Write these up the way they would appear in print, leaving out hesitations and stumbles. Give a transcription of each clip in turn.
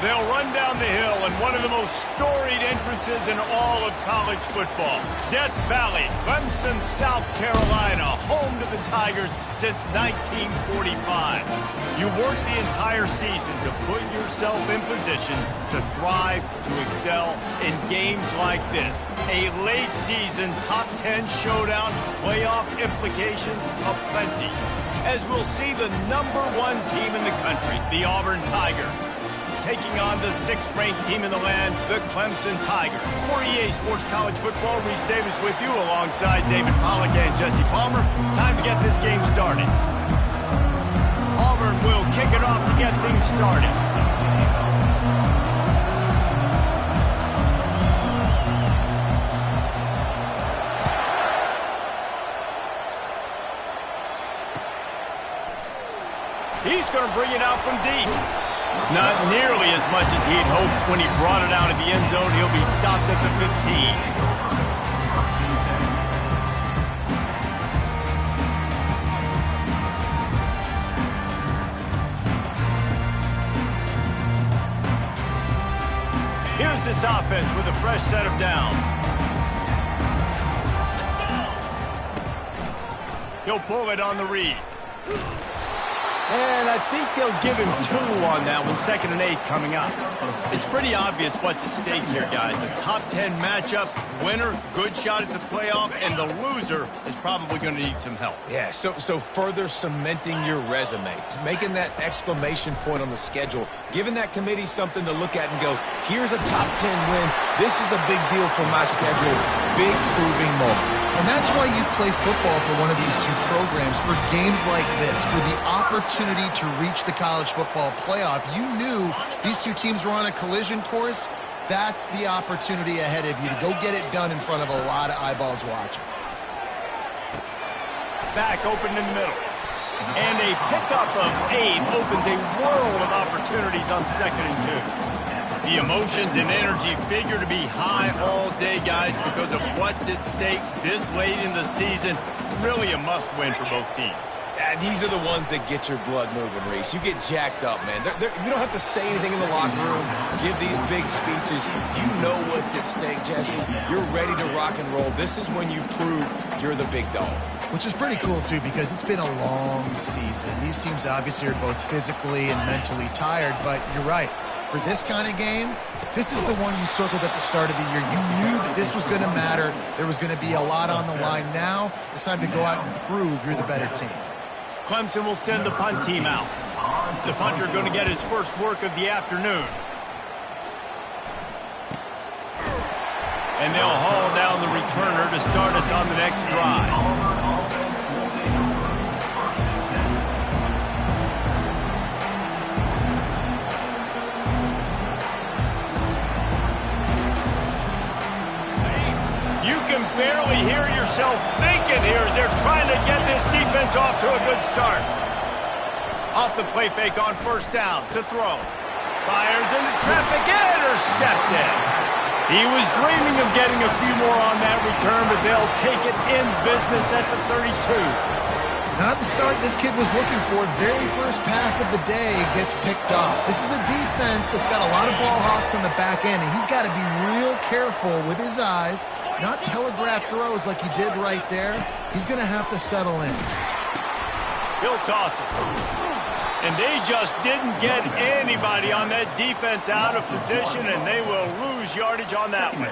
They'll run down the hill in one of the most storied entrances in all of college football. Death Valley, Clemson, South Carolina, home to the Tigers since 1945. You work the entire season to put yourself in position to thrive, to excel in games like this. A late season top 10 showdown, playoff implications aplenty. As we'll see the #1 team in the country, the Auburn Tigers, taking on the 6th-ranked team in the land, the Clemson Tigers. For EA Sports College Football, Reese Davis with you alongside David Pollack and Jesse Palmer. Time to get this game started. Auburn will kick it off to get things started. He's going to bring it out from deep. Not nearly as much as he had hoped when he brought it out of the end zone. He'll be stopped at the 15. Here's this offense with a fresh set of downs. He'll pull it on the read. And I think they'll give him 2 on that one, 2nd and 8 coming up. It's pretty obvious what's at stake here, guys. A top 10 matchup, winner, good shot at the playoff, and the loser is probably going to need some help. Yeah, so further cementing your resume, making that exclamation point on the schedule, giving that committee something to look at and go, here's a top 10 win. This is a big deal for my schedule. Big proving moment. And that's why you play football for one of these 2 programs, for games like this, for the opportunity to reach the college football playoff. You knew these 2 teams were on a collision course. That's the opportunity ahead of you to go get it done in front of a lot of eyeballs watching. Back open in the middle. And a pickup of 8 opens a world of opportunities on 2nd and 2. The emotions and energy figure to be high all day, guys, because of what's at stake this late in the season. Really a must-win for both teams. These are the ones that get your blood moving, Reese. You get jacked up, man. You don't have to say anything in the locker room, give these big speeches. You know what's at stake, Jesse. You're ready to rock and roll. This is when you prove you're the big dog. Which is pretty cool, too, because it's been a long season. These teams obviously are both physically and mentally tired, but you're right. For this kind of game, this is the one you circled at the start of the year. You knew that this was going to matter. There was going to be a lot on the line. Now it's time to go out and prove you're the better team. Clemson will send the punt team out. The punter going to get his first work of the afternoon. And they'll haul down the returner to start us on the next drive. You can barely hear yourself thinking here as they're trying to get this defense off to a good start. Off the play fake on 1st down to throw. Fires into traffic, intercepted. He was dreaming of getting a few more on that return, but they'll take it in business at the 32. Not the start this kid was looking for. Very first pass of the day gets picked off. This is a defense that's got a lot of ball hawks on the back end, and he's got to be real careful with his eyes, not telegraph throws like he did right there. He's going to have to settle in. He'll toss it. And they just didn't get anybody on that defense out of position, and they will lose yardage on that one.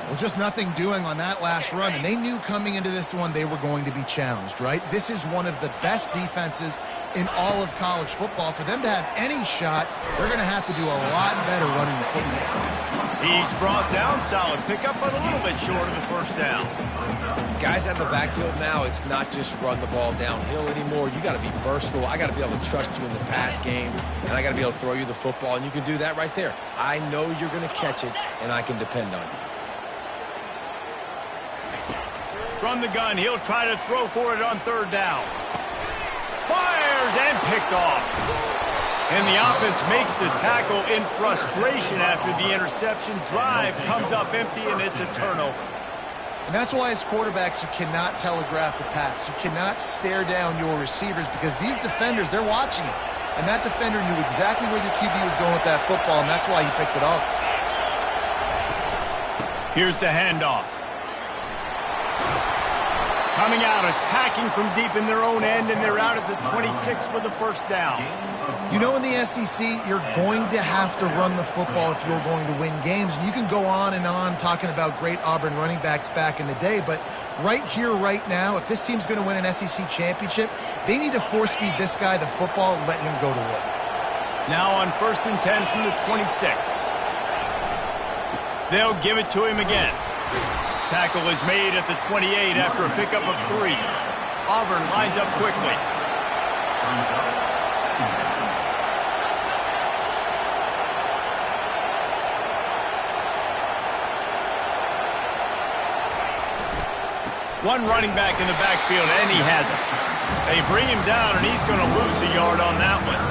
Well, just nothing doing on that last run, and they knew coming into this one they were going to be challenged, right? This is one of the best defenses in all of college football. For them to have any shot, they're going to have to do a lot better running the football. He's brought down, solid pickup, but a little bit short of the 1st down. Guys out of the backfield now, it's not just run the ball downhill anymore. You got to be versatile. I got to be able to trust you in the pass game, and I got to be able to throw you the football, and you can do that right there. I know you're going to catch it, and I can depend on you. From the gun, he'll try to throw for it on 3rd down. Fires and picked off. And the offense makes the tackle in frustration after the interception. Drive comes up empty, and it's a turnover. And that's why as quarterbacks, you cannot telegraph the pass. You cannot stare down your receivers because these defenders, they're watching it. And that defender knew exactly where the QB was going with that football, and that's why he picked it off. Here's the handoff. Coming out, attacking from deep in their own end, and they're out at the 26 for the first down. You know, in the SEC, you're going to have to run the football if you're going to win games. And you can go on and on talking about great Auburn running backs back in the day, but right here, right now, if this team's going to win an SEC championship, they need to force-feed this guy the football and let him go to work. Now on 1st and 10 from the 26. They'll give it to him again. Tackle is made at the 28 after a pickup of 3. Auburn lines up quickly. One running back in the backfield, and he has it. They bring him down, and he's going to lose a yard on that one.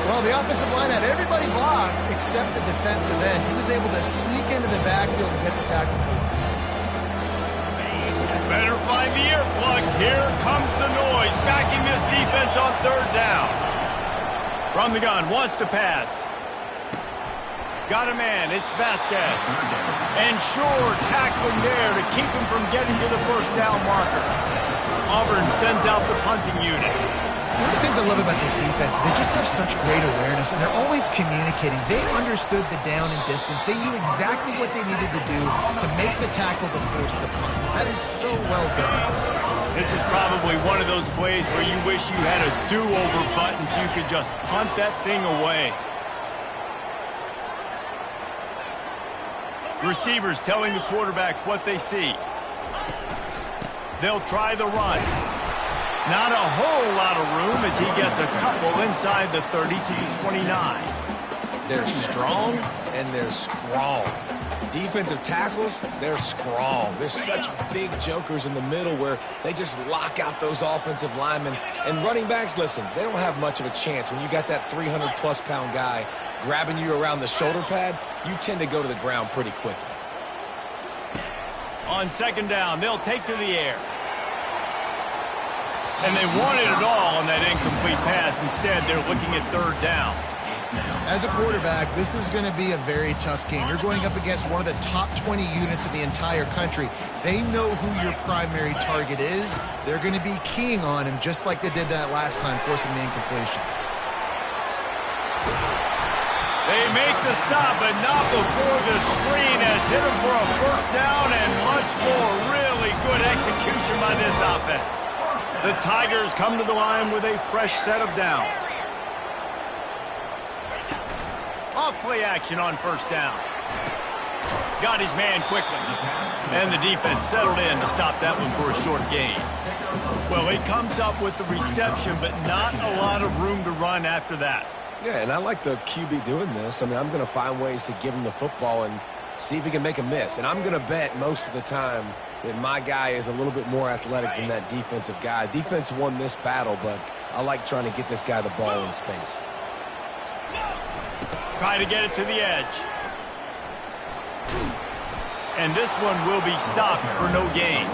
Well, the offensive line had everybody blocked except the defensive end. He was able to sneak into the backfield and get the tackle for him. Better find the earplugs. Here comes the noise, backing this defense on 3rd down. From the gun, wants to pass. Got a man, it's Vasquez. And sure, tackling there to keep him from getting to the 1st down marker. Auburn sends out the punting unit. One of the things I love about this defense is they just have such great awareness, and they're always communicating. They understood the down and distance. They knew exactly what they needed to do to make the tackle to force the punt. That is so well done. This is probably one of those plays where you wish you had a do-over button so you could just punt that thing away. Receivers telling the quarterback what they see. They'll try the run. Not a whole lot of room as he gets a couple inside the 30 to the 29. They're strong and they're strong. Defensive tackles, they're strong. There's such big jokers in the middle where they just lock out those offensive linemen. And running backs, listen, they don't have much of a chance. When you got that 300-plus pound guy grabbing you around the shoulder pad, you tend to go to the ground pretty quickly. On 2nd down, they'll take to the air. And they wanted it all on that incomplete pass. Instead, they're looking at 3rd down. As a quarterback, this is going to be a very tough game. You're going up against one of the top 20 units in the entire country. They know who your primary target is. They're going to be keying on him just like they did that last time, forcing the incompletion. They make the stop, but not before the screen has hit him for a 1st down and much more. Really good execution by this offense. The Tigers come to the line with a fresh set of downs. Off play action on 1st down. Got his man quickly. And the defense settled in to stop that one for a short gain. Well, he comes up with the reception, but not a lot of room to run after that. Yeah, and I like the QB doing this. I mean, I'm going to find ways to give him the football and see if he can make a miss. And I'm going to bet most of the time that my guy is a little bit more athletic than that defensive guy. Defense won this battle, but I like trying to get this guy the ball in space. Try to get it to the edge. And this one will be stopped for no gain.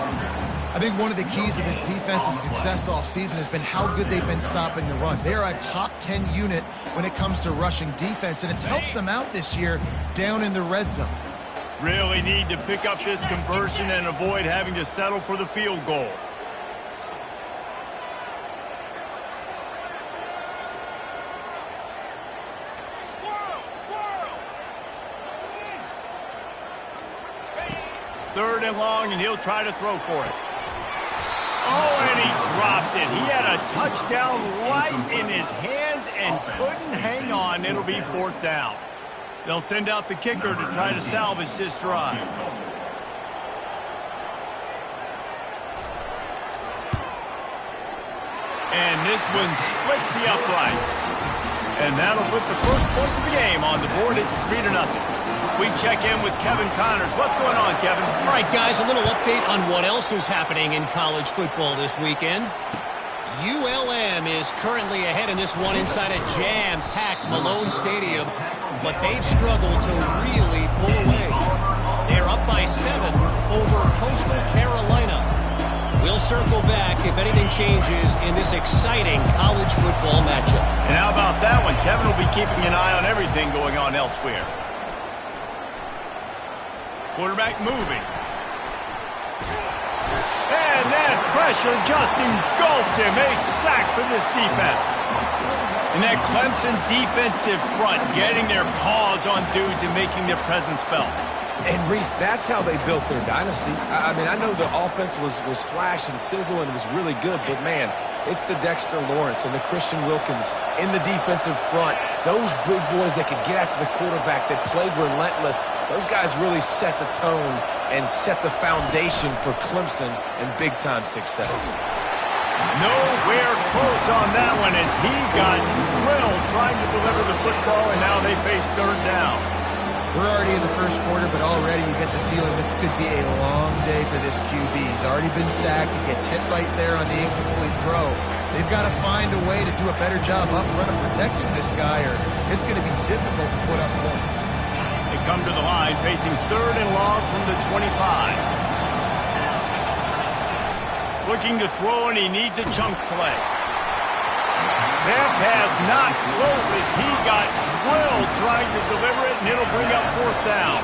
I think one of the keys to this defense's success all season has been how good they've been stopping the run. They're a top 10 unit when it comes to rushing defense, and it's helped them out this year down in the red zone. Really need to pick up this conversion and avoid having to settle for the field goal. Third and long, and he'll try to throw for it. Oh, and he dropped it. He had a touchdown right in his hands and couldn't hang on. It'll be 4th down. They'll send out the kicker to try to salvage this drive. And this one splits the uprights. And that'll put the first points of the game on the board. It's 3-0. We check in with Kevin Connors. What's going on, Kevin? All right, guys, a little update on what else is happening in college football this weekend. ULM is currently ahead in this one inside a jam-packed Malone Stadium, but they've struggled to really pull away. They're up by 7 over Coastal Carolina. We'll circle back if anything changes in this exciting college football matchup. And how about that one? Kevin will be keeping an eye on everything going on elsewhere. Quarterback moving. And that pressure just engulfed him. A sack for this defense. And that Clemson defensive front getting their paws on dudes and making their presence felt. And, Reese, that's how they built their dynasty. I mean, I know the offense was flash and sizzle and was really good, but, man, it's the Dexter Lawrence and the Christian Wilkins in the defensive front. Those big boys that could get after the quarterback, that played relentless, those guys really set the tone and set the foundation for Clemson and big-time success. Nowhere close on that one as he got drilled trying to deliver the football, and now they face third down. We're already in the first quarter, but already you get the feeling this could be a long day for this QB. He's already been sacked. He gets hit right there on the incomplete throw. They've got to find a way to do a better job up front of protecting this guy, or it's going to be difficult to put up points. They come to the line facing third and long from the 25. Looking to throw, and he needs a chunk play. That pass not close as he got drilled trying to deliver it, and it'll bring up fourth down.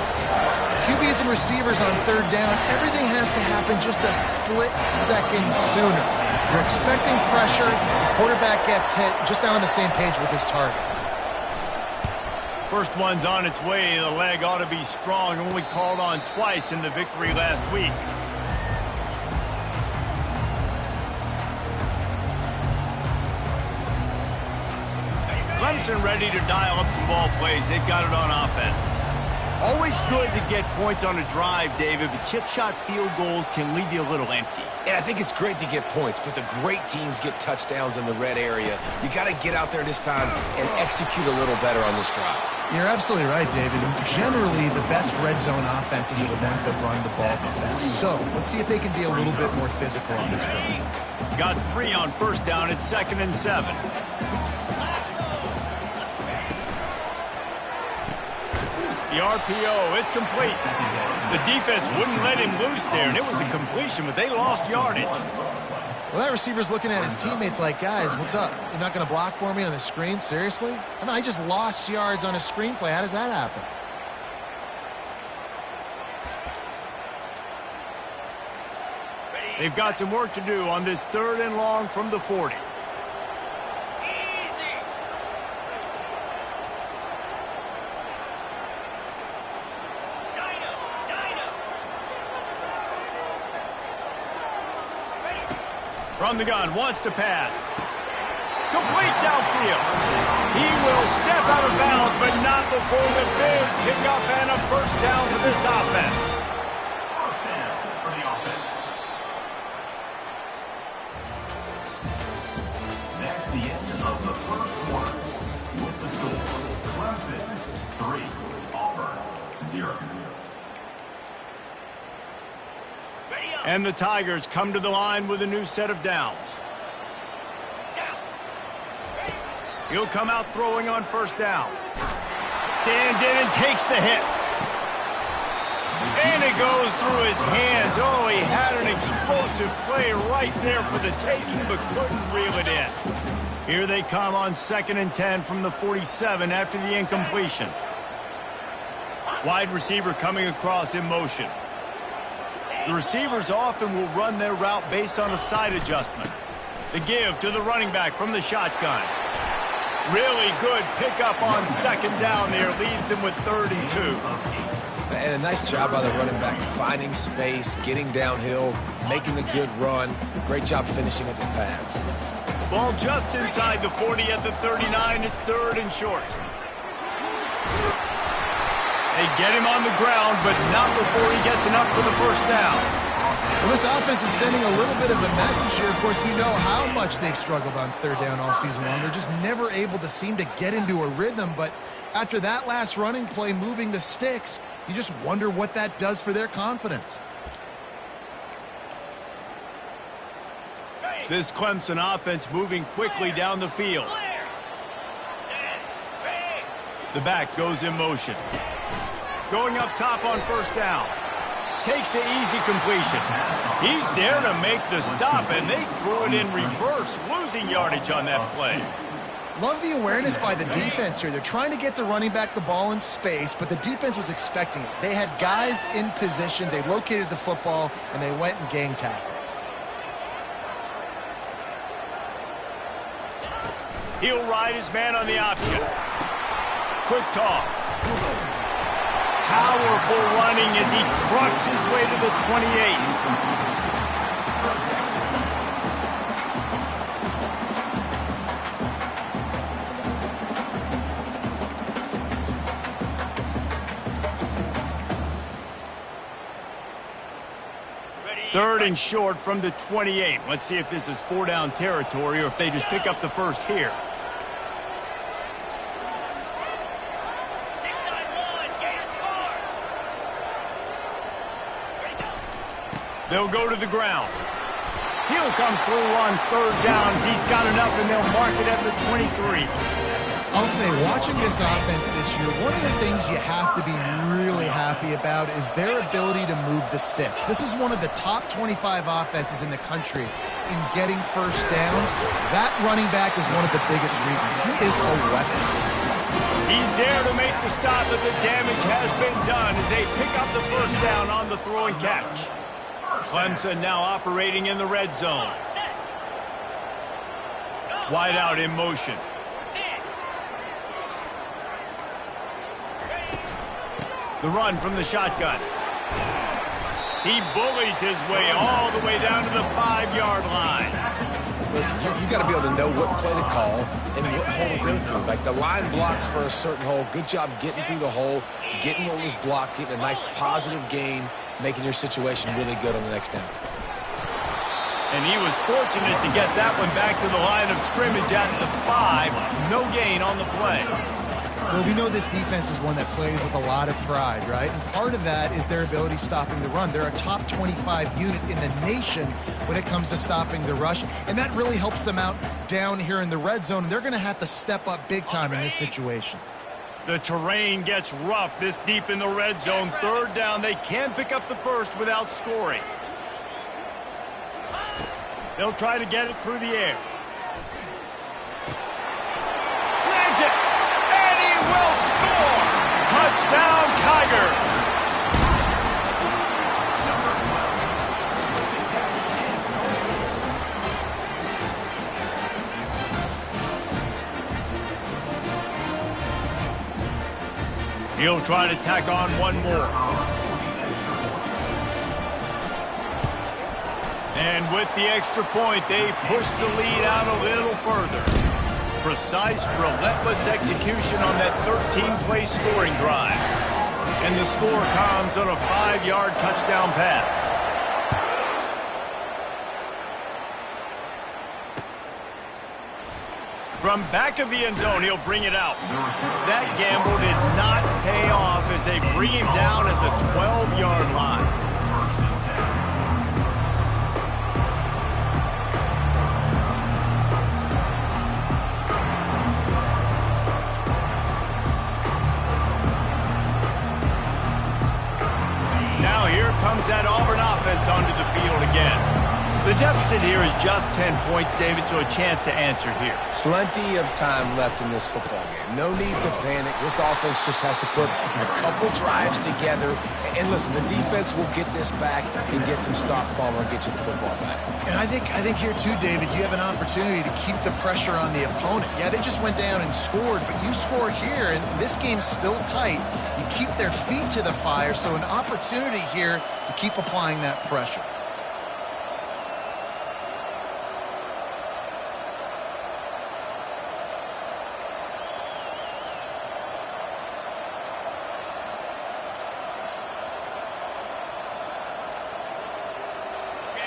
QBs and receivers on third down, everything has to happen just a split second sooner. You're expecting pressure, the quarterback gets hit, just not on the same page with his target. First one's on its way. The leg ought to be strong, only called on twice in the victory last week. Clemson ready to dial up some ball plays. They've got it on offense. Always good to get points on a drive, David, but chip shot field goals can leave you a little empty. And I think it's great to get points, but the great teams get touchdowns in the red area. You got to get out there this time and execute a little better on this drive. You're absolutely right, David. Generally, the best red zone offenses are the ones that run the ball the best. So let's see if they can be a little bit more physical on this drive. Got 3 on first down at 2nd and 7. The RPO, it's complete. The defense wouldn't let him loose there, and it was a completion, but they lost yardage. Well, that receiver's looking at his teammates like, guys, what's up? You're not going to block for me on the screen? Seriously? I mean, I just lost yards on a screenplay. How does that happen? They've got some work to do on this third and long from the 40. From the gun, wants to pass. Complete downfield. He will step out of bounds, but not before the big pickup and a first down for this offense. First down for the offense. That's the end of the first quarter. With the score, Clemson 3, Auburn 0. And the Tigers come to the line with a new set of downs. He'll come out throwing on first down. Stands in and takes the hit. And it goes through his hands. Oh, he had an explosive play right there for the taking, but couldn't reel it in. Here they come on 2nd and 10 from the 47 after the incompletion. Wide receiver coming across in motion. The receivers often will run their route based on a side adjustment. The give to the running back from the shotgun. Really good pickup on 2nd down there. Leaves them with 3rd and 2. And a nice job by the running back, finding space, getting downhill, making a good run. Great job finishing with his pads. Ball just inside the 40 at the 39. It's 3rd and short. They get him on the ground, but not before he gets enough for the first down. Well, this offense is sending a little bit of a message here. Of course, we know how much they've struggled on third down all season long. They're just never able to seem to get into a rhythm. But after that last running play, moving the sticks, you just wonder what that does for their confidence. This Clemson offense moving quickly down the field. The back goes in motion. Going up top on first down. takes the easy completion. He's there to make the stop, and they threw it in reverse, losing yardage on that play. Love the awareness by the defense here. They're trying to get the running back the ball in space, but the defense was expecting it. They had guys in position. They located the football, and they went and gang tackled. He'll ride his man on the option. Quick toss. Powerful running as he trucks his way to the 28. Third and short from the 28. Let's see if this is 4-down territory or if they just pick up the first here. They'll go to the ground. He'll come through on third downs. He's got enough, and they'll mark it at the 23. I'll say, watching this offense this year, one of the things you have to be really happy about is their ability to move the sticks. This is one of the top 25 offenses in the country in getting first downs. That running back is one of the biggest reasons. He is a weapon. He's there to make the stop, but the damage has been done as they pick up the first down on the throw and catch. Clemson now operating in the red zone. Wide out in motion. The run from the shotgun. He bullies his way all the way down to the 5-yard line. Listen, you got to be able to know what play to call and what hole to go through. Like the line blocks for a certain hole. Good job getting through the hole, getting what was blocked, getting a nice positive gain, making your situation really good on the next down. And he was fortunate to get that one back to the line of scrimmage at the 5. No gain on the play. Well, we know this defense is one that plays with a lot of pride, right? And part of that is their ability stopping the run. They're a top 25 unit in the nation when it comes to stopping the rush, and that really helps them out down here in the red zone. And they're going to have to step up big time in this situation. The terrain gets rough this deep in the red zone. Third down, they can pick up the first without scoring. They'll try to get it through the air. Slams it! Will score! Touchdown, Tigers! He'll try to tack on one more. And with the extra point, they push the lead out a little further. Precise, relentless execution on that 13-play scoring drive. And the score comes on a 5-yard touchdown pass. From back of the end zone, he'll bring it out. That gamble did not pay off as they bring him down at the 12-yard line. Comes that Auburn offense onto the field again. The deficit here is just 10 points, David, so a chance to answer here. Plenty of time left in this football game. No need to panic. This offense just has to put a couple drives together. And listen, the defense will get this back and get some stop form or get you the football back. And I think here too, David, you have an opportunity to keep the pressure on the opponent. Yeah, they just went down and scored, but you score here, and this game's still tight. You keep their feet to the fire, so an opportunity here to keep applying that pressure.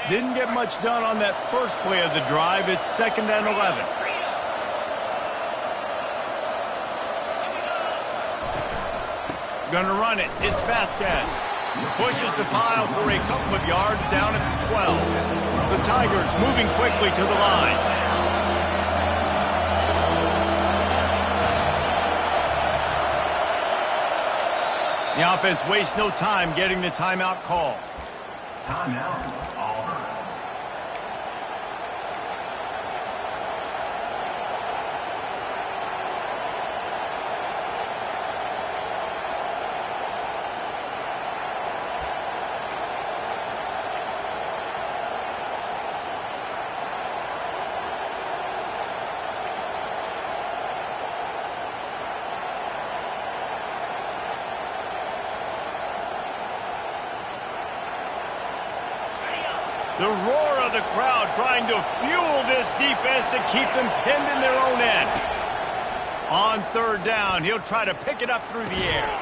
Didn't get much done on that first play of the drive. It's 2nd and 11. Gonna run it. It's Vasquez. Pushes the pile for a couple of yards down at the 12. The Tigers moving quickly to the line. The offense wastes no time getting the timeout call. Timeout, Auburn. The roar of the crowd trying to fuel this defense to keep them pinned in their own end. On third down, he'll try to pick it up through the air.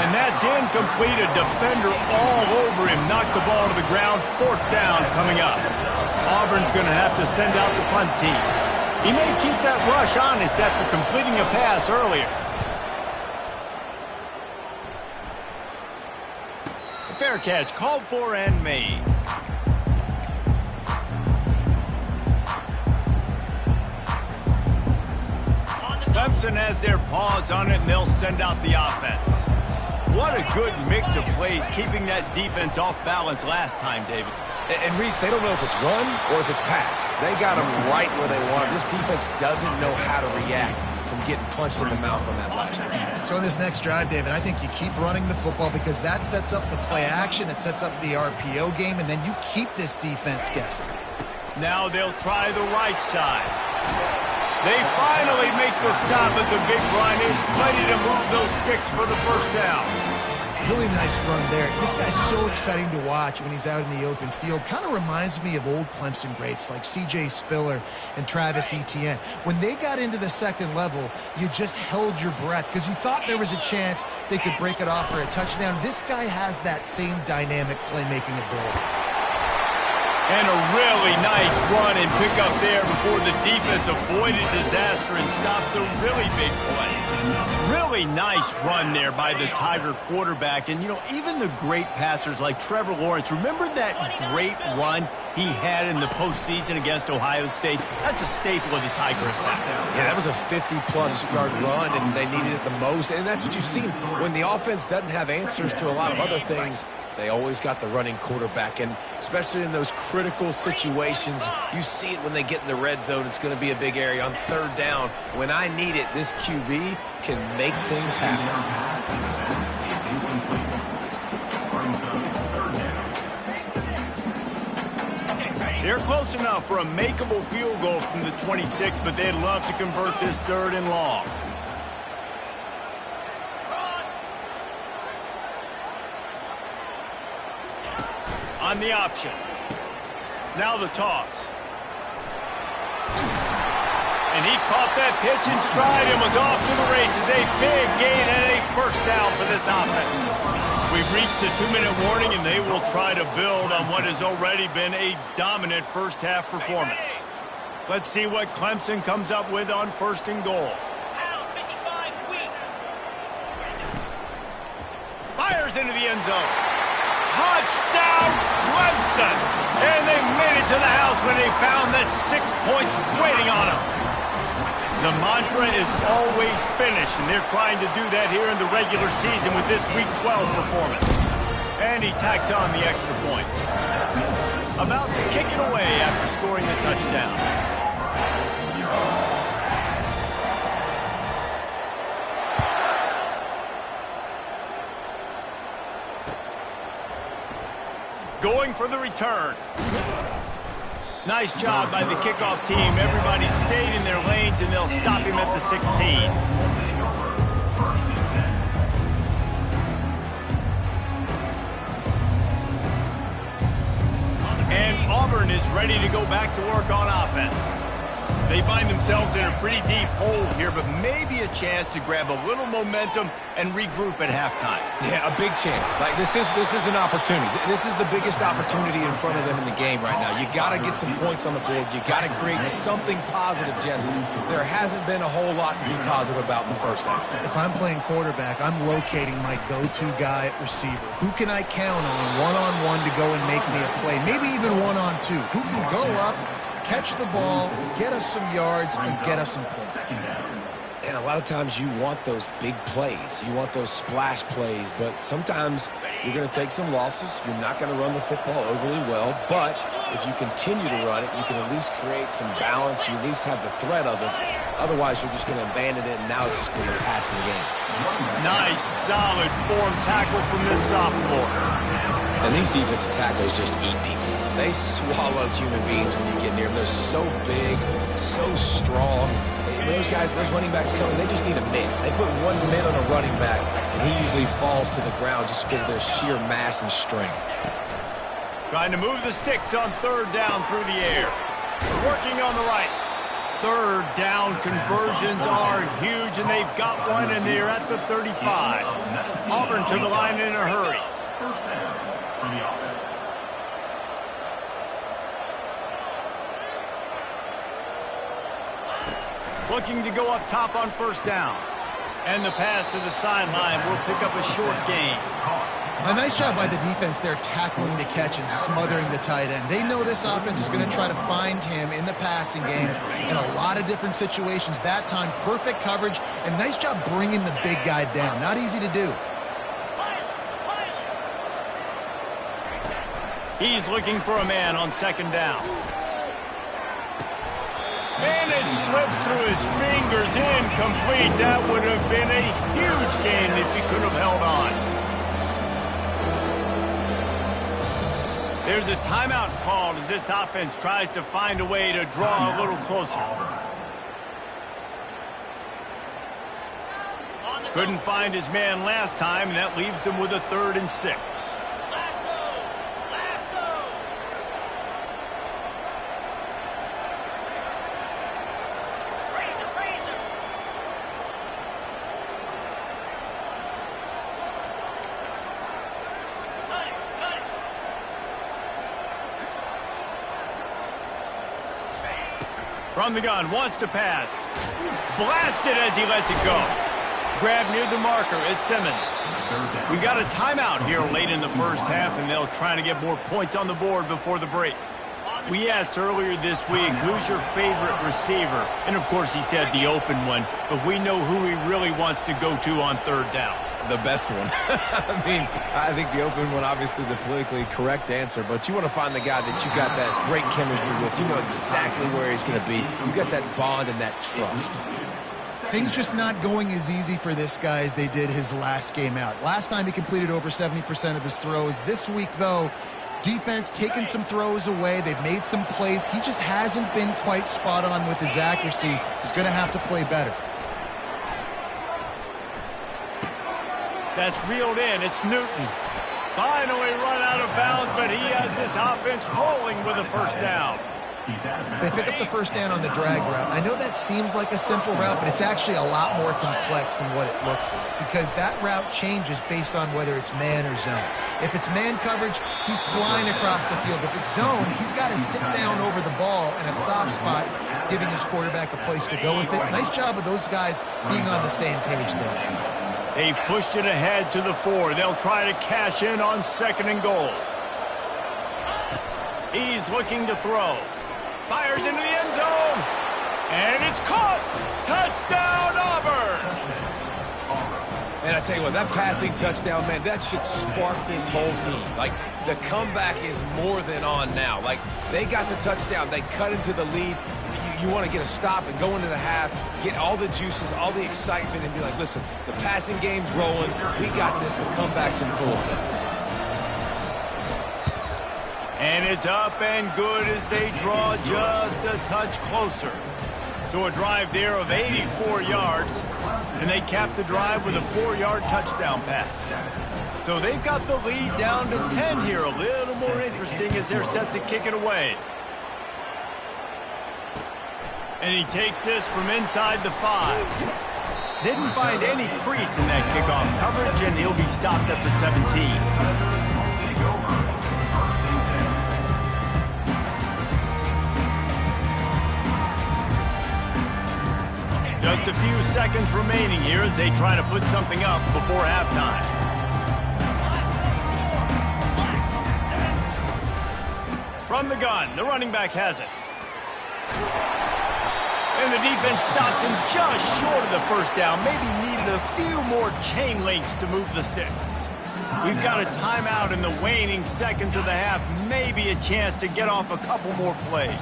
And that's incomplete. A defender all over him. Knocked the ball to the ground. Fourth down coming up. Auburn's going to have to send out the punt team. He may keep that rush honest after completing a pass earlier. A fair catch called for and made. Clemson has their paws on it, and they'll send out the offense. What a good mix of plays, keeping that defense off balance last time, David. And Reese, they don't know if it's run or if it's pass. They got them right where they want them. This defense doesn't know how to react from getting punched in the mouth on that last drive. So in this next drive, David, I think you keep running the football because that sets up the play action, it sets up the RPO game, and then you keep this defense guessing. Now they'll try the right side. They finally make the stop at the big run. He's plenty to move those sticks for the first down. Really nice run there. This guy's so exciting to watch when he's out in the open field. Kind of reminds me of old Clemson greats like C.J. Spiller and Travis Etienne. When they got into the second level, you just held your breath because you thought there was a chance they could break it off for a touchdown. This guy has that same dynamic playmaking ability. And a really nice run and pick up there before the defense avoided disaster and stopped the really big play. Really nice run there by the Tiger quarterback. And, you know, even the great passers like Trevor Lawrence, remember that great run he had in the postseason against Ohio State? That's a staple of the Tiger attack. Yeah, that was a 50-plus yard run, and they needed it the most. And that's what you've seen. When the offense doesn't have answers to a lot of other things, they always got the running quarterback. And especially in those critical situations, you see it when they get in the red zone. It's going to be a big area. On third down, when I need it, this QB can make things happen. They're close enough for a makeable field goal from the 26, but they'd love to convert this third and long. On the option. Now the toss. And he caught that pitch in stride and was off to the races. A big gain and a first down for this offense. We've reached the 2-minute warning, and they will try to build on what has already been a dominant first-half performance. Let's see what Clemson comes up with on first and goal. Fires into the end zone. Touchdown, Clemson! And they made it to the house when they found that 6 points waiting on them. The mantra is always finish, and they're trying to do that here in the regular season with this Week 12 performance. And he tacks on the extra point. About to kick it away after scoring the touchdown. Going for the return. Nice job by the kickoff team. Everybody stayed in their lanes, and they'll stop him at the 16. And Auburn is ready to go back to work on offense. They find themselves in a pretty deep hole here, but maybe a chance to grab a little momentum and regroup at halftime. Yeah, a big chance. Like this is an opportunity. This is the biggest opportunity in front of them in the game right now. You got to get some points on the board. You got to create something positive, Jesse. There hasn't been a whole lot to be positive about in the first half. If I'm playing quarterback, I'm locating my go-to guy at receiver. Who can I count on one-on-one to go and make me a play? Maybe even one-on-two. Who can go up, catch the ball, get us some yards, and get us some points. And a lot of times you want those big plays. You want those splash plays. But sometimes you're going to take some losses. You're not going to run the football overly well. But if you continue to run it, you can at least create some balance. You at least have the threat of it. Otherwise, you're just going to abandon it, and now it's just going to be a passing game. Nice, solid form tackle from this sophomore. And these defensive tackles just eat people. They swallow human beings when you get near them. They're so big, so strong. When those guys, those running backs come, they just need a mid. They put 1 mid on a running back, and he usually falls to the ground just because of their sheer mass and strength. Trying to move the sticks on third down through the air. Working on the right. Third down conversions are huge, and they've got one, and they're at the 35. Auburn to the line in a hurry. First down for the offense. Looking to go up top on first down. And the pass to the sideline will pick up a short gain. A nice job by the defense there tackling the catch and smothering the tight end. They know this offense is going to try to find him in the passing game in a lot of different situations. That time, perfect coverage, and nice job bringing the big guy down. Not easy to do. He's looking for a man on second down. And it slips through his fingers, incomplete. That would have been a huge gain if he could have held on. There's a timeout called as this offense tries to find a way to draw a little closer. Couldn't find his man last time, and that leaves him with a 3rd and 6. From the gun, wants to pass. Blasted as he lets it go. Grab near the marker is Simmons. We got a timeout here late in the first half, and they'll try to get more points on the board before the break. We asked earlier this week, who's your favorite receiver? And, of course, he said the open one, but we know who he really wants to go to on third down. The best one. I mean, I think the open one, obviously the politically correct answer, but you want to find the guy that you got that great chemistry with. You know exactly where he's going to be. You got that bond and that trust. Things just not going as easy for this guy as they did his last game out. Last time he completed over 70% of his throws. This week, though, defense taking some throws away. They've made some plays. He just hasn't been quite spot on with his accuracy. He's going to have to play better. That's reeled in. It's Newton. Finally run out of bounds, but he has this offense rolling with a first down. They pick up the first down on the drag route. I know that seems like a simple route, but it's actually a lot more complex than what it looks like because that route changes based on whether it's man or zone. If it's man coverage, he's flying across the field. If it's zone, he's got to sit down over the ball in a soft spot, giving his quarterback a place to go with it. Nice job of those guys being on the same page there. They've pushed it ahead to the 4. They'll try to cash in on 2nd and goal. He's looking to throw. Fires into the end zone. And it's caught. Touchdown, Auburn. And I tell you what, that passing touchdown, man, that should spark this whole team. Like, the comeback is more than on now. Like, they got the touchdown. They cut into the lead. You want to get a stop and go into the half, get all the juices, all the excitement, and be like, listen, the passing game's rolling. We got this. The comeback's in full effect. And it's up and good as they draw just a touch closer. So a drive there of 84 yards, and they cap the drive with a 4-yard touchdown pass. So they've got the lead down to 10 here. A little more interesting as they're set to kick it away. And he takes this from inside the 5. Didn't find any crease in that kickoff coverage, and he'll be stopped at the 17. Just a few seconds remaining here as they try to put something up before halftime. From the gun, the running back has it. And the defense stops him just short of the first down. Maybe needed a few more chain links to move the sticks. We've got a timeout in the waning seconds of the half. Maybe a chance to get off a couple more plays.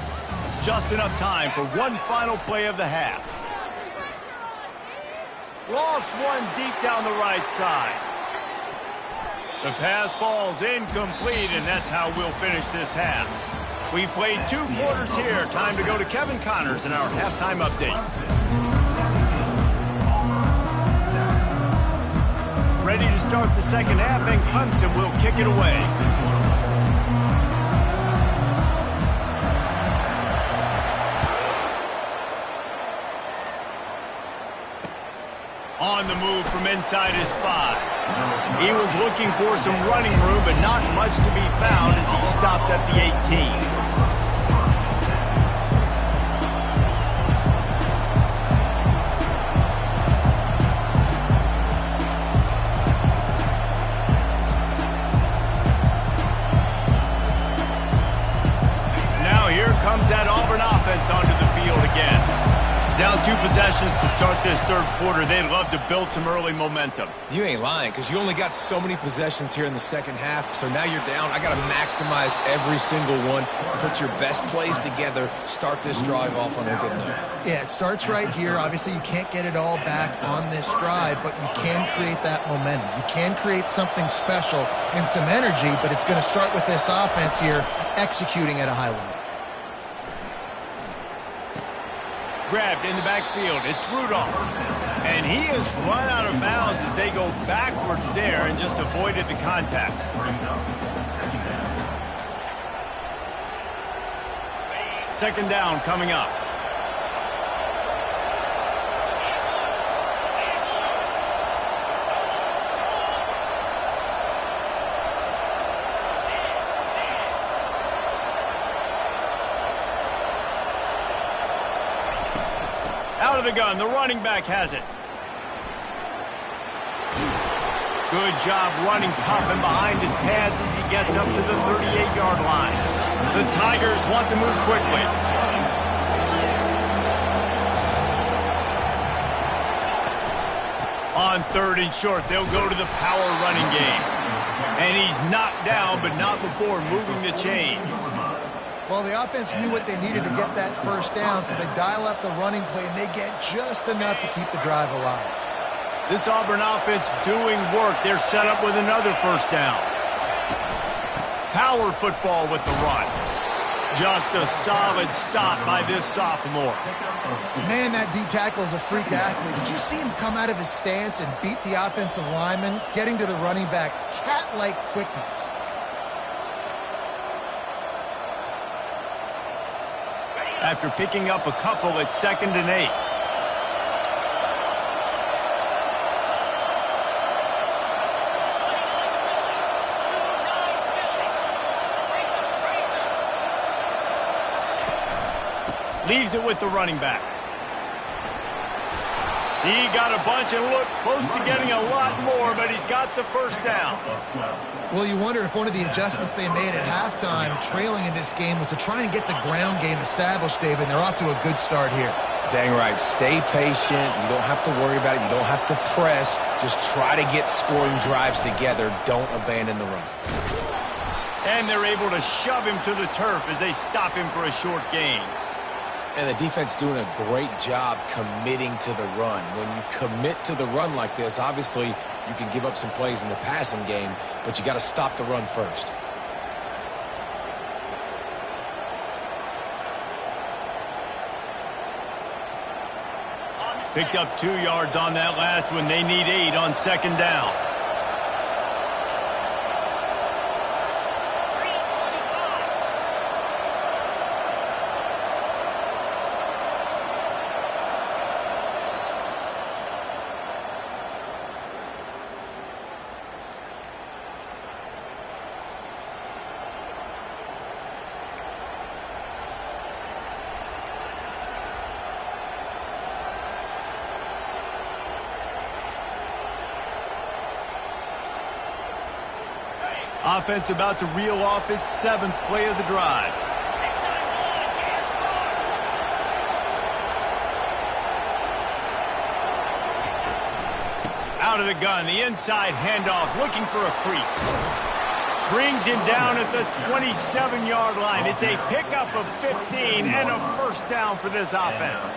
Just enough time for one final play of the half. Lost one deep down the right side. The pass falls incomplete, and that's how we'll finish this half. We've played 2 quarters here. Time to go to Kevin Connors in our halftime update. Ready to start the second half, and Clemson will kick it away. On the move from inside his 5. He was looking for some running room, but not much to be found as he stopped at the 18. Comes that Auburn offense onto the field again. Down 2 possessions to start this third quarter. They'd love to build some early momentum. You ain't lying, because you only got so many possessions here in the second half, so now you're down. I got to maximize every single one, put your best plays together, start this drive off on a good note. Yeah, it starts right here. Obviously, you can't get it all back on this drive, but you can create that momentum. You can create something special and some energy, but it's going to start with this offense here executing at a high level. Grabbed in the backfield. It's Rudolph. And he has run out of bounds as they go backwards there and just avoided the contact. Second down coming up. Out of the gun, the running back has it. Good job running tough and behind his pads as he gets up to the 38-yard line. The Tigers want to move quickly. On 3rd and short, they'll go to the power running game. And he's knocked down, but not before moving the chains. Well, the offense knew what they needed to get that first down, so they dial up the running play, and they get just enough to keep the drive alive. This Auburn offense doing work. They're set up with another first down. Power football with the run. Just a solid stop by this sophomore. Man, that D-tackle is a freak athlete. Did you see him come out of his stance and beat the offensive lineman, getting to the running back? Cat-like quickness. After picking up a couple at 2nd and 8. Leaves it with the running back. He got a bunch and looked close to getting a lot more, but he's got the first down. Well, you wonder if one of the adjustments they made at halftime, trailing in this game, was to try and get the ground game established, David, and they're off to a good start here. Dang right. Stay patient. You don't have to worry about it. You don't have to press. Just try to get scoring drives together. Don't abandon the run. And they're able to shove him to the turf as they stop him for a short gain. And the defense doing a great job committing to the run. When you commit to the run like this, obviously you can give up some plays in the passing game, but you got to stop the run first. Picked up 2 yards on that last one. They need 8 on 2nd down. Offense about to reel off its 7th play of the drive. out of the gun. The inside handoff, looking for a crease. Brings him down at the 27-yard line. It's a pickup of 15 and a first down for this offense.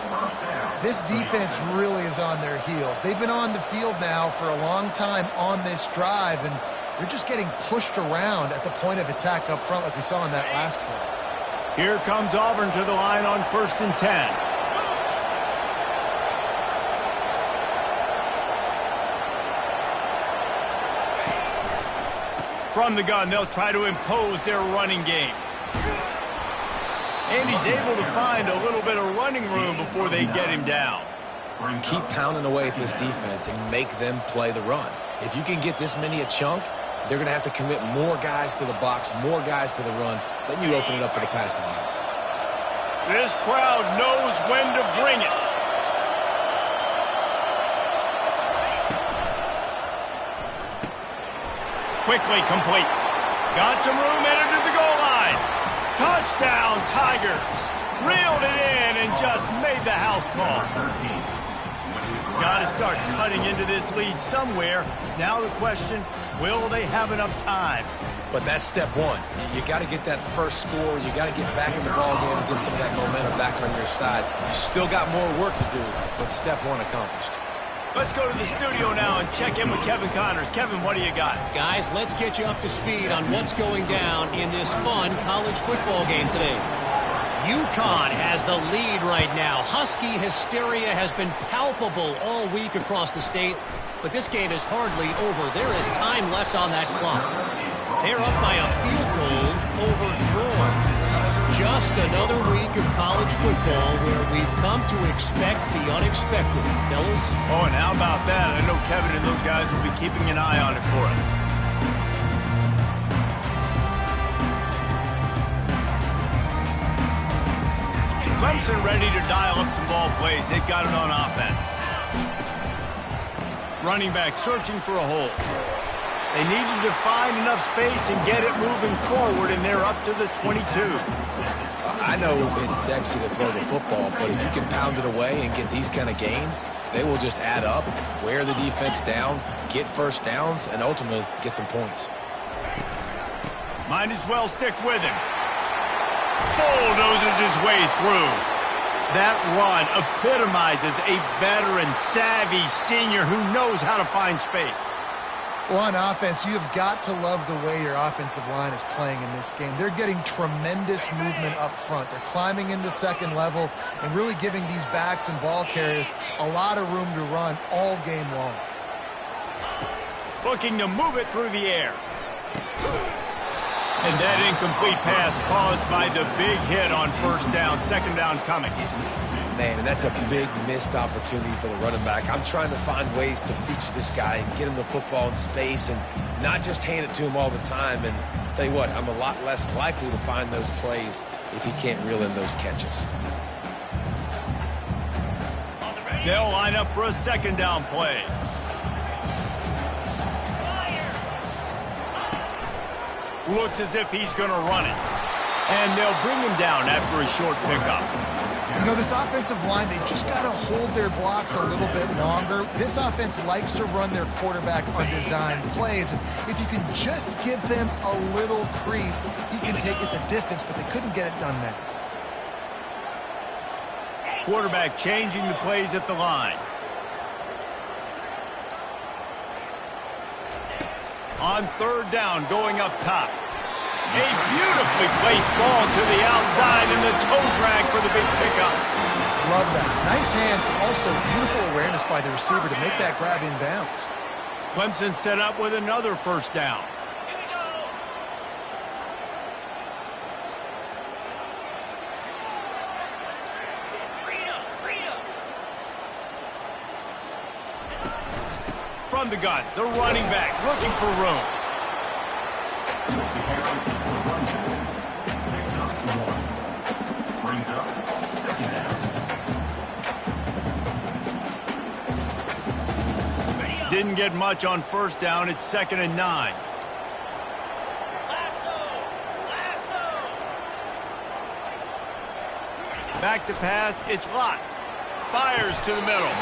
This defense really is on their heels. They've been on the field now for a long time on this drive, and they're just getting pushed around at the point of attack up front like we saw in that last play. Here comes Auburn to the line on 1st and 10. From the gun, they'll try to impose their running game. And he's able to find a little bit of running room before they get him down. Keep pounding away at this defense and make them play the run. If you can get this many a chunk, they're going to have to commit more guys to the box, more guys to the run. Then you open it up for the passing game. This crowd knows when to bring it. Quickly complete. Got some room, entered to the goal line. Touchdown, Tigers. Reeled it in and just made the house call. Got to start cutting into this lead somewhere. Now the question, will they have enough time? But that's step one. You got to get that first score. You got to get back in the ball game and get some of that momentum back on your side. You still got more work to do, but step one accomplished. Let's go to the studio now and check in with Kevin Connors. Kevin, what do you got? Guys, let's get you up to speed on what's going down in this fun college football game today. UConn has the lead right now. Husky hysteria has been palpable all week across the state, but this game is hardly over. There is time left on that clock. They're up by a field goal over Troy. Just another week of college football where we've come to expect the unexpected, fellas. Oh, and how about that? I know Kevin and those guys will be keeping an eye on it for us. Clemson ready to dial up some ball plays. They've got it on offense. Running back searching for a hole. They needed to find enough space and get it moving forward, and they're up to the 22. I know it's sexy to throw the football, but if you can pound it away and get these kind of gains, they will just add up, wear the defense down, get first downs, and ultimately get some points. Might as well stick with him. Bulldozes his way through. That run epitomizes a veteran, savvy senior who knows how to find space. Well, on offense, you have got to love the way your offensive line is playing in this game. They're getting tremendous movement up front. They're climbing into second level and really giving these backs and ball carriers a lot of room to run all game long. Looking to move it through the air. And that incomplete pass caused by the big hit on first down. Second down coming. Man, and that's a big missed opportunity for the running back. I'm trying to find ways to feature this guy and get him the football in space and not just hand it to him all the time. And I'll tell you what, I'm a lot less likely to find those plays if he can't reel in those catches. They'll line up for a second down play. Looks as if he's going to run it. And they'll bring him down after a short pickup. You know, this offensive line, they've just got to hold their blocks a little bit longer. This offense likes to run their quarterback on design plays. And if you can just give them a little crease, he can take it the distance, but they couldn't get it done there. Quarterback changing the plays at the line. On third down, going up top. A beautifully placed ball to the outside and the toe drag for the big pickup. Love that. Nice hands, also beautiful awareness by the receiver to make that grab inbounds. Clemson set up with another first down. From the gun, the running back looking for room. Didn't get much on first down. It's 2nd and 9. Back to pass. It's Lott. Fires to the middle.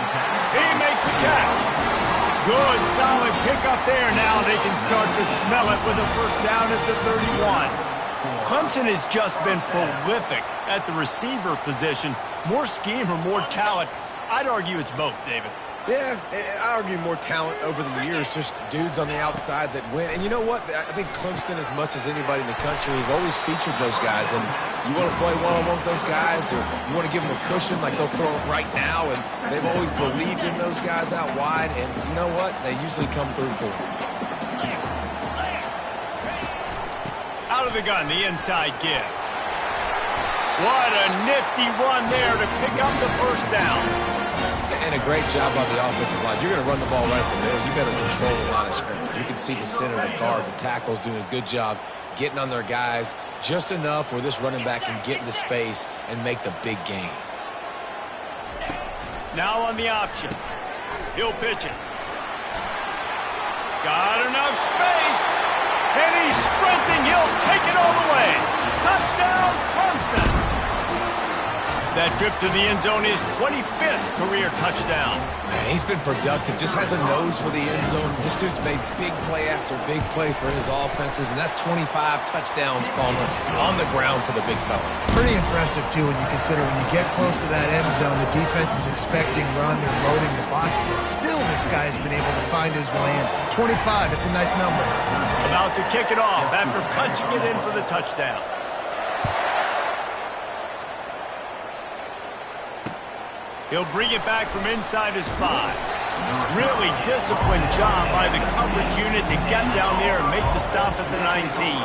He makes the catch. Good, solid pickup there. Now they can start to smell it with a first down at the 31. Clemson has just been prolific at the receiver position. More scheme or more talent? I'd argue it's both, David. Yeah, I argue more talent over the years, just dudes on the outside that win. And you know what? I think Clemson, as much as anybody in the country, has always featured those guys. And you want to play one-on-one with those guys, or you want to give them a cushion like they'll throw it right now. And they've always believed in those guys out wide. And you know what? They usually come through for them. Out of the gun, the inside give. What a nifty run there to pick up the first down. And a great job on the offensive line. You're going to run the ball right up the middle. You better control the line of scrimmage. You can see the center, the guard, the tackles doing a good job getting on their guys just enough where this running back can get into space and make the big game. Now on the option. He'll pitch it. Got enough space. And he's sprinting. He'll take it all the way. Touchdown, Clemson. That trip to the end zone is 25th career touchdown. Man, he's been productive, just has a nose for the end zone. This dude's made big play after big play for his offenses, and that's 25 touchdowns, Palmer, on the ground for the big fella. Pretty impressive, too, when you consider when you get close to that end zone, the defense is expecting run, they're loading the boxes. Still, this guy's been able to find his way in. 25, it's a nice number. About to kick it off after punching it in for the touchdown. He'll bring it back from inside his 5. Really disciplined job by the coverage unit to get down there and make the stop at the 19.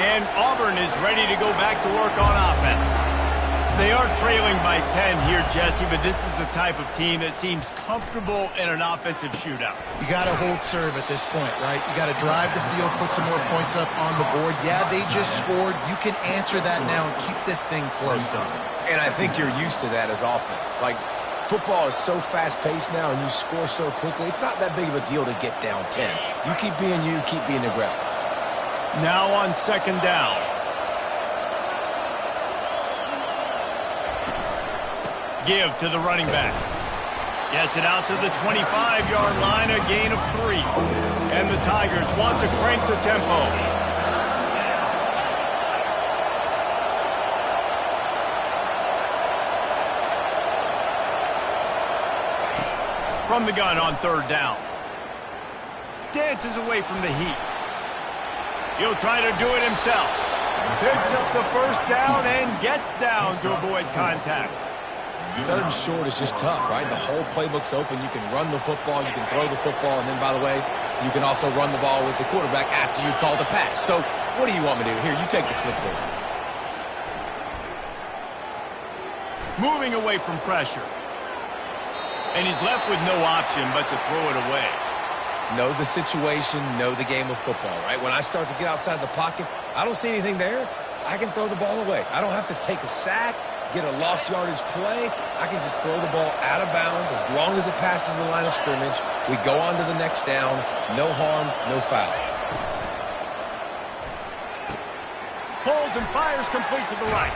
And Auburn is ready to go back to work on offense. They are trailing by 10 here, Jesse, but this is the type of team that seems comfortable in an offensive shootout. You got to hold serve at this point, right? You got to drive the field, put some more points up on the board. Yeah, they just scored. You can answer that now and keep this thing close, though. And I think you're used to that as offense. Like, football is so fast-paced now and you score so quickly, it's not that big of a deal to get down 10. You keep being you, keep being aggressive. Now on second down. Give to the running back. Gets it out to the 25-yard line, a gain of 3. And the Tigers want to crank the tempo. From the gun on third down. Dances away from the heat. He'll try to do it himself. Picks up the first down and gets down to avoid contact. Third and short is just tough, right? The whole playbook's open. You can run the football, you can throw the football, and then, by the way, you can also run the ball with the quarterback after you call the pass. So what do you want me to do? Here, you take the clipboard. Moving away from pressure. And he's left with no option but to throw it away. Know the situation, know the game of football, right? When I start to get outside the pocket, I don't see anything there. I can throw the ball away. I don't have to take a sack, get a lost yardage play. I can just throw the ball out of bounds as long as it passes the line of scrimmage. We go on to the next down. No harm, no foul. Pulls and fires complete to the right.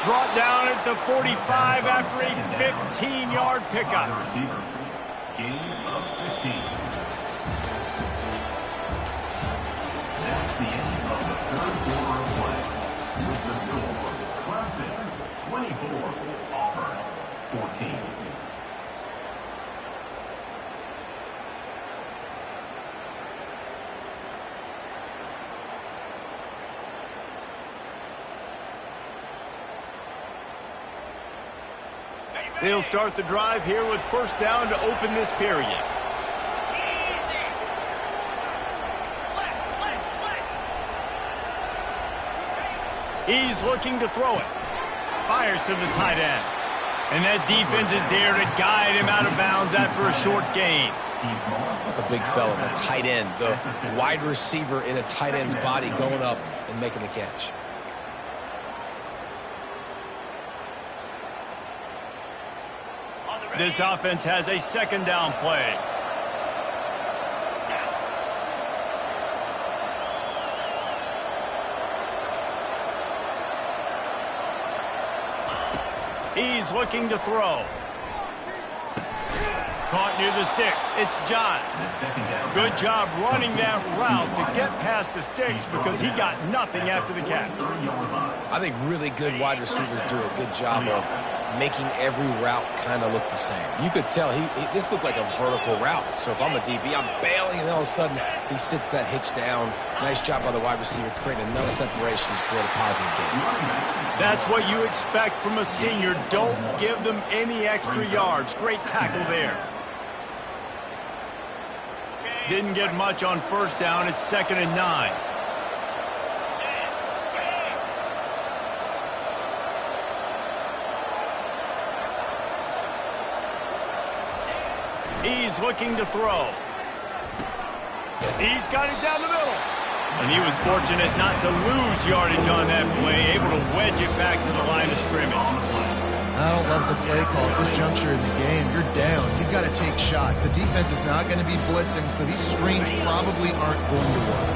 Brought down at the 45 after a 15-yard pickup. Receiver. Gain of 15. That's the end of the third quarter of play. With the score, Clemson 24, Auburn 14. They'll start the drive here with first down to open this period. He's looking to throw it. Fires to the tight end. And that defense is there to guide him out of bounds after a short gain. The big fella, the tight end, the wide receiver in a tight end's body going up and making the catch. This offense has a second down play. He's looking to throw. Caught near the sticks. It's Johns. Good job running that route to get past the sticks because he got nothing after the catch. I think really good wide receivers do a good job of making every route kind of look the same. You could tell this looked like a vertical route. So if I'm a DB, I'm bailing, and all of a sudden he sits that hitch down. Nice job by the wide receiver, creating enough separation to create a positive gain. That's what you expect from a senior. Don't give them any extra yards. Great tackle there. Didn't get much on first down. It's 2nd and 9. He's looking to throw. He's got it down the middle. And he was fortunate not to lose yardage on that play, able to wedge it back to the line of scrimmage. I don't love the play call. At this juncture in the game, you're down. You've got to take shots. The defense is not going to be blitzing, so these screens probably aren't going to work.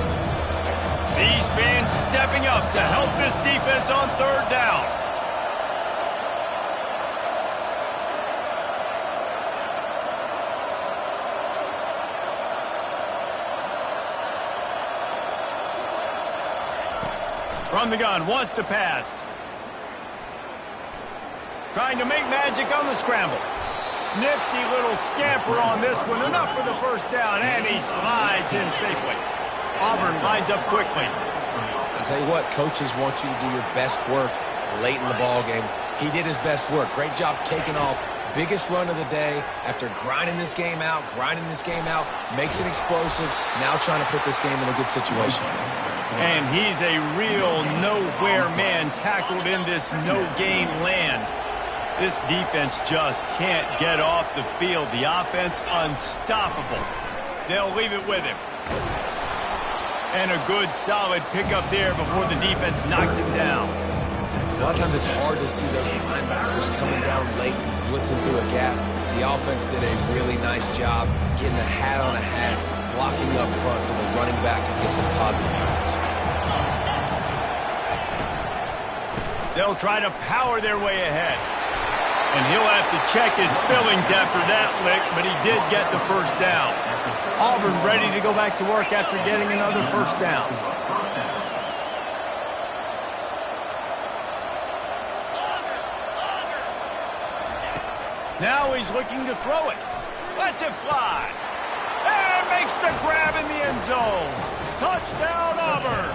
These fans stepping up to help this defense on 3rd down. From the gun, wants to pass. Trying to make magic on the scramble. Nifty little scamper on this one. Enough for the first down, and he slides in safely. Auburn lines up quickly. I'll tell you what, coaches want you to do your best work late in the ball game. He did his best work. Great job taking off. Biggest run of the day after grinding this game out, makes it explosive. Now trying to put this game in a good situation. And he's a real nowhere man tackled in this no-gain land. This defense just can't get off the field. The offense unstoppable. They'll leave it with him. And a good solid pickup there before the defense knocks him down. A lot of times it's hard to see those linebackers coming down late and blitzing through a gap. The offense did a really nice job getting a hat on a hat, blocking up front so the running back can get some positive yards. They'll try to power their way ahead. And he'll have to check his fillings after that lick, but he did get the first down. Auburn ready to go back to work after getting another first down. Now he's looking to throw it. Lets it fly. And makes the grab in the end zone. Touchdown, Auburn.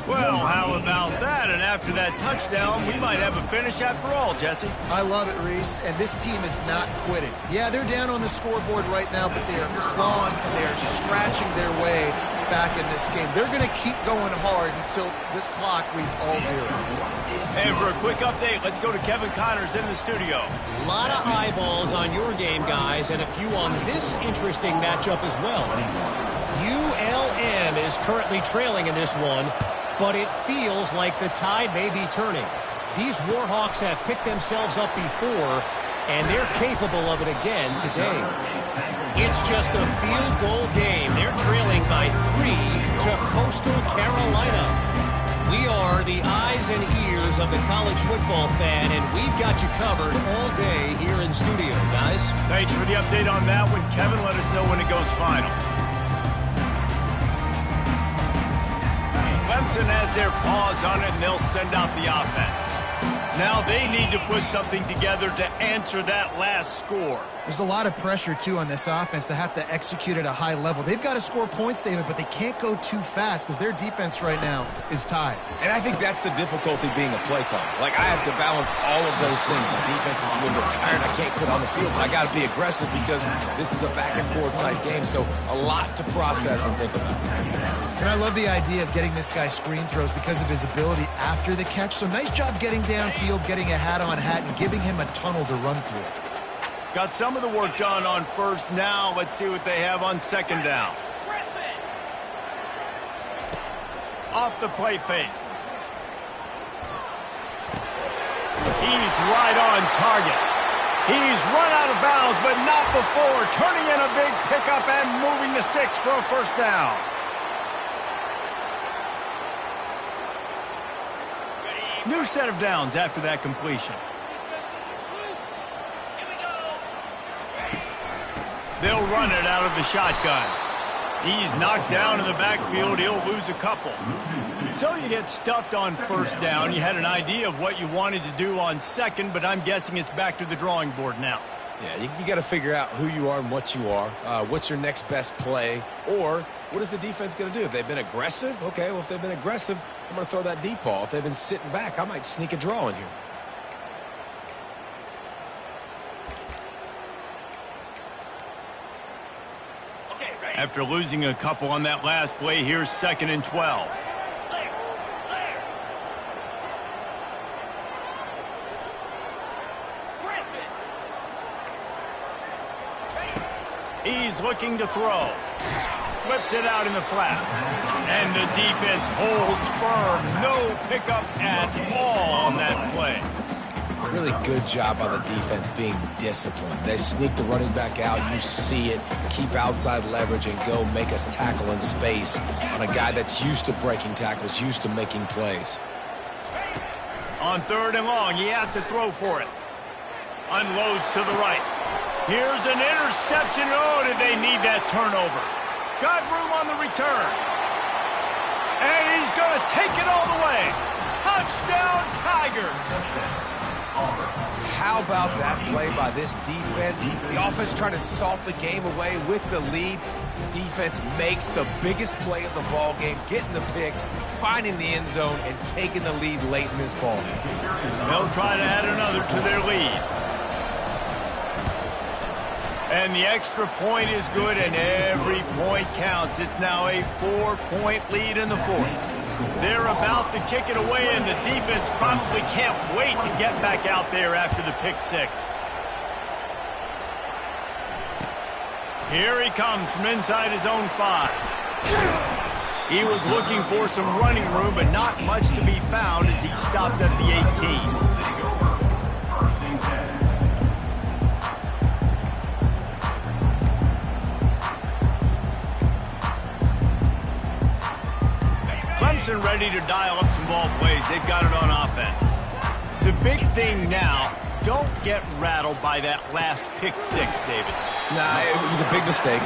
Well, how about that? And after that touchdown, we might have a finish after all, Jesse. I love it, Reese, and this team is not quitting. Yeah, they're down on the scoreboard right now, but they are clawing, they are scratching their way back in this game. They're going to keep going hard until this clock reads all zero. And for a quick update, let's go to Kevin Connors in the studio. A lot of eyeballs on your game, guys, and a few on this interesting matchup as well. ULM is currently trailing in this one, but it feels like the tide may be turning. These Warhawks have picked themselves up before, and they're capable of it again today. It's just a field goal game. They're trailing by 3 to Coastal Carolina. We are the eyes and ears of the college football fan, and we've got you covered all day here in studio, guys. Thanks for the update on that one, Kevin. Let us know when it goes final. Clemson has their paws on it, and they'll send out the offense. Now they need to put something together to answer that last score. There's a lot of pressure, too, on this offense to have to execute at a high level. They've got to score points, David, but they can't go too fast because their defense right now is tied. And I think that's the difficulty being a play caller. Like, I have to balance all of those things. My defense is a little bit tired. I can't put on the field, but I got to be aggressive because this is a back-and-forth type game, so a lot to process and think about. And I love the idea of getting this guy screen throws because of his ability after the catch. So nice job getting downfield, getting a hat-on-hat, and giving him a tunnel to run through. Got some of the work done on first. Now let's see what they have on second down. Off the play fake. He's right on target. He's run out of bounds, but not before. Turning in a big pickup and moving the sticks for a first down. New set of downs after that completion. They'll run it out of the shotgun. He's knocked down in the backfield. He'll lose a couple. So you get stuffed on first down. You had an idea of what you wanted to do on second, but I'm guessing it's back to the drawing board now. Yeah, you got to figure out who you are and what you are. What's your next best play? Or what is the defense going to do? If they've been aggressive, okay, well, if they've been aggressive, I'm going to throw that deep ball. If they've been sitting back, I might sneak a draw in here. After losing a couple on that last play, here's 2nd and 12. He's looking to throw. Flips it out in the flat. And the defense holds firm. No pickup at all on that play. Really good job by the defense being disciplined. They sneak the running back out. You see it. Keep outside leverage and go make us tackle in space on a guy that's used to breaking tackles, used to making plays. On 3rd and long, he has to throw for it. Unloads to the right. Here's an interception. Oh, did they need that turnover? Got room on the return. And he's going to take it all the way. Touchdown, Tigers. How about that play by this defense? The offense trying to salt the game away with the lead. Defense makes the biggest play of the ball game, getting the pick, finding the end zone, and taking the lead late in this ball game. They'll try to add another to their lead. And the extra point is good, and every point counts. It's now a 4-point lead in the 4th. They're about to kick it away, and the defense probably can't wait to get back out there after the pick 6. Here he comes from inside his own 5. He was looking for some running room, but not much to be found as he stopped at the 18. Clemson ready to dial up some ball plays. They've got it on offense. The big thing now, don't get rattled by that last pick 6, David. Nah, it was a big mistake.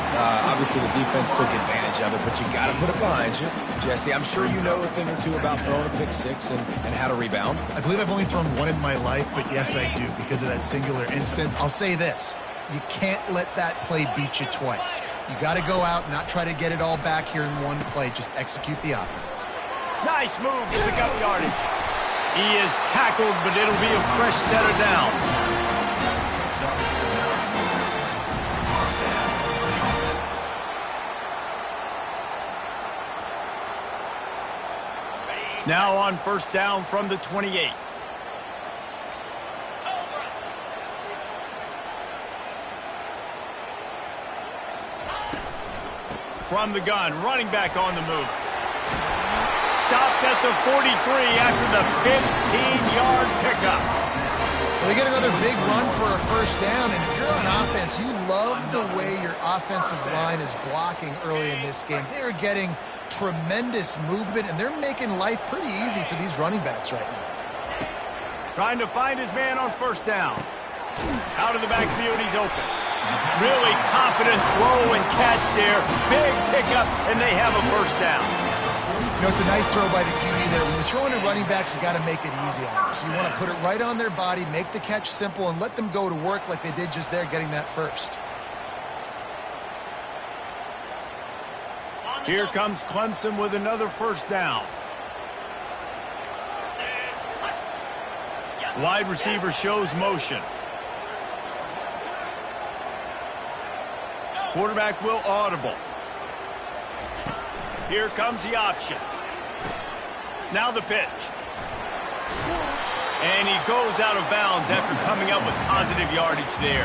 Obviously, the defense took advantage of it, but you got to put it behind you. Jesse, I'm sure you know a thing or two about throwing a pick 6 and how to rebound. I believe I've only thrown one in my life, but yes, I do because of that singular instance. I'll say this. You can't let that play beat you twice. You got to go out and not try to get it all back here in one play. Just execute the offense. Nice move to pick up yardage. He is tackled, but it'll be a fresh set of downs. Now on 1st down from the 28. From the gun, running back on the move. Stopped at the 43 after the 15-yard pickup. Well, they get another big run for a 1st down, and if you're on offense, you love the way your offensive line is blocking early in this game. They're getting tremendous movement, and they're making life pretty easy for these running backs right now. Trying to find his man on 1st down. Out of the backfield, he's open. Really confident throw and catch there. Big pickup, and they have a 1st down. You know, it's a nice throw by the QB there. When you're throwing to running backs, you got to make it easy on them. So you want to put it right on their body, make the catch simple, and let them go to work like they did just there, getting that 1st. Here comes Clemson with another 1st down. Wide receiver shows motion. Quarterback will audible. Here comes the option. Now the pitch. And he goes out of bounds after coming up with positive yardage there.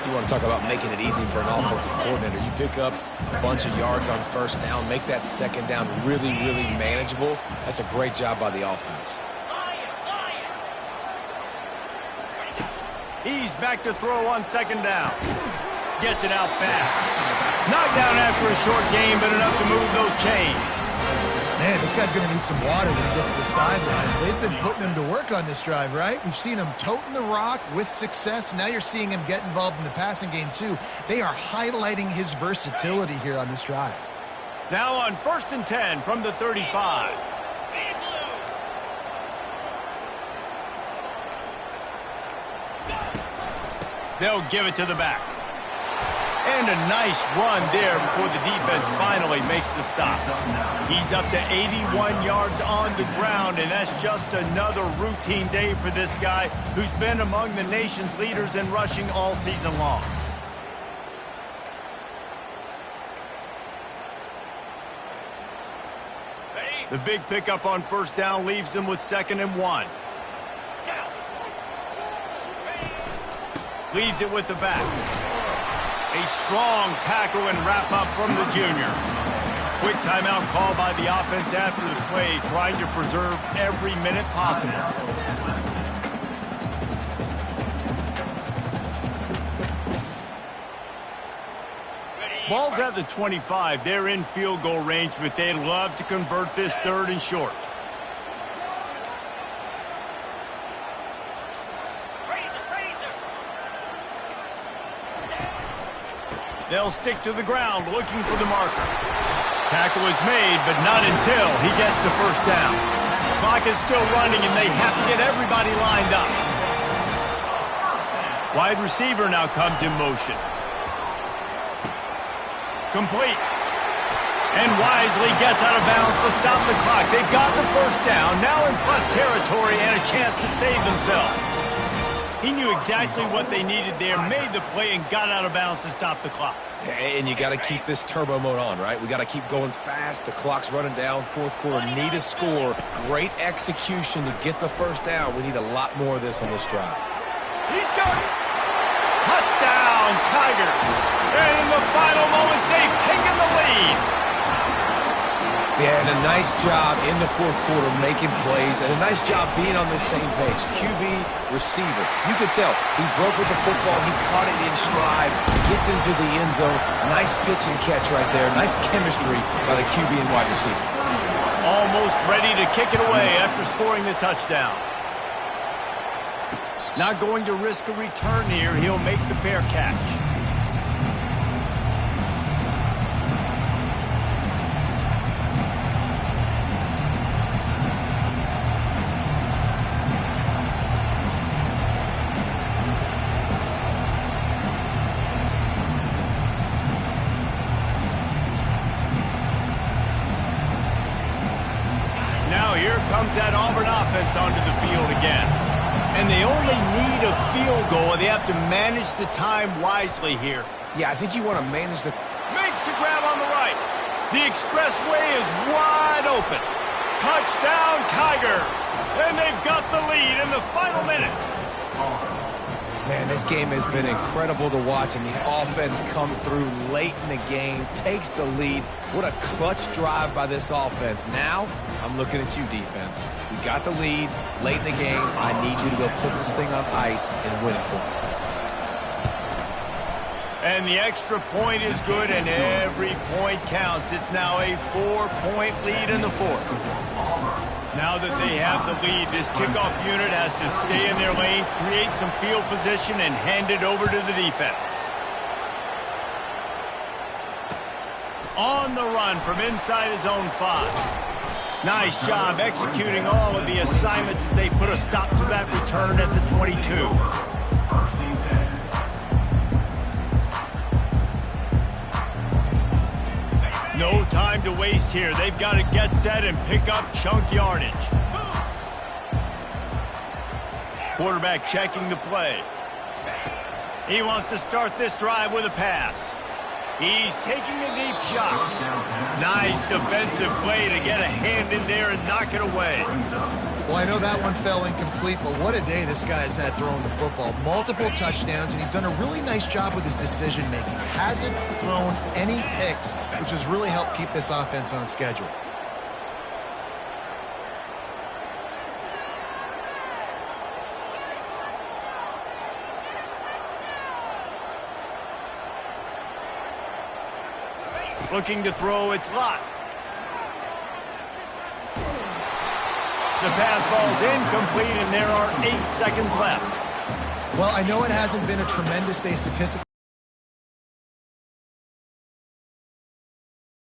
You want to talk about making it easy for an offensive coordinator. You pick up a bunch of yards on 1st down, make that 2nd down really, really manageable. That's a great job by the offense. He's back to throw on 2nd down. Gets it out fast. Knocked down after a short game, but enough to move those chains. Man, this guy's going to need some water when he gets to the sidelines. They've been putting him to work on this drive, right? We've seen him toting the rock with success. Now you're seeing him get involved in the passing game, too. They are highlighting his versatility here on this drive. Now on 1st and 10 from the 35. They'll give it to the back. And a nice run there before the defense finally makes the stop. He's up to 81 yards on the ground, and that's just another routine day for this guy who's been among the nation's leaders in rushing all season long. The big pickup on 1st down leaves them with 2nd and 1. Leaves it with the back. A strong tackle and wrap-up from the junior. Quick timeout call by the offense after the play, trying to preserve every minute possible. Ball's at the 25. They're in field goal range, but they'd love to convert this 3rd and short. They'll stick to the ground looking for the marker. Tackle is made, but not until he gets the 1st down. Clock is still running, and they have to get everybody lined up. Wide receiver now comes in motion. Complete. And wisely gets out of bounds to stop the clock. They got the 1st down, now in plus territory and a chance to save themselves. He knew exactly what they needed there, made the play, and got out of bounds to stop the clock. And you got to keep this turbo mode on, right? We got to keep going fast. The clock's running down. 4th quarter, need a score. Great execution to get the 1st down. We need a lot more of this on this drive. He's got it. Touchdown, Tigers. And in the final moments, they've taken the lead. Yeah, and a nice job in the 4th quarter making plays, and a nice job being on the same page. QB, receiver. You could tell he broke with the football. He caught it in stride, gets into the end zone. Nice pitch and catch right there. Nice chemistry by the QB and wide receiver. Almost ready to kick it away after scoring the touchdown. Not going to risk a return here. He'll make the fair catch. Comes that Auburn offense onto the field again. And they only need a field goal. They have to manage the time wisely here. Yeah, I think you want to manage the... Makes the grab on the right. The expressway is wide open. Touchdown, Tigers. And they've got the lead in the final minute. Man, this game has been incredible to watch, and the offense comes through late in the game, takes the lead. What a clutch drive by this offense. Now, I'm looking at you, defense. We got the lead late in the game. I need you to go put this thing on ice and win it for me. And the extra point is good, and every point counts. It's now a 4-point lead in the 4th. Now that they have the lead, this kickoff unit has to stay in their lane, create some field position, and hand it over to the defense. On the run from inside his own 5. Nice job executing all of the assignments as they put a stop to that return at the 22. No time to waste here. They've got to get set and pick up chunk yardage. Quarterback checking the play. He wants to start this drive with a pass. He's taking a deep shot. Nice defensive play to get a hand in there and knock it away. Well, I know that one fell incomplete, but what a day this guy has had throwing the football. Multiple touchdowns, and he's done a really nice job with his decision-making. Hasn't thrown any picks, which has really helped keep this offense on schedule. Looking to throw, it's Lott. The pass ball's incomplete, and there are 8 seconds left. Well, I know it hasn't been a tremendous day statistically.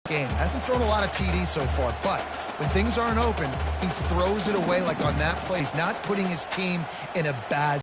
Game hasn't thrown a lot of TDs so far, but when things aren't open, he throws it away like on that play. He's not putting his team in a bad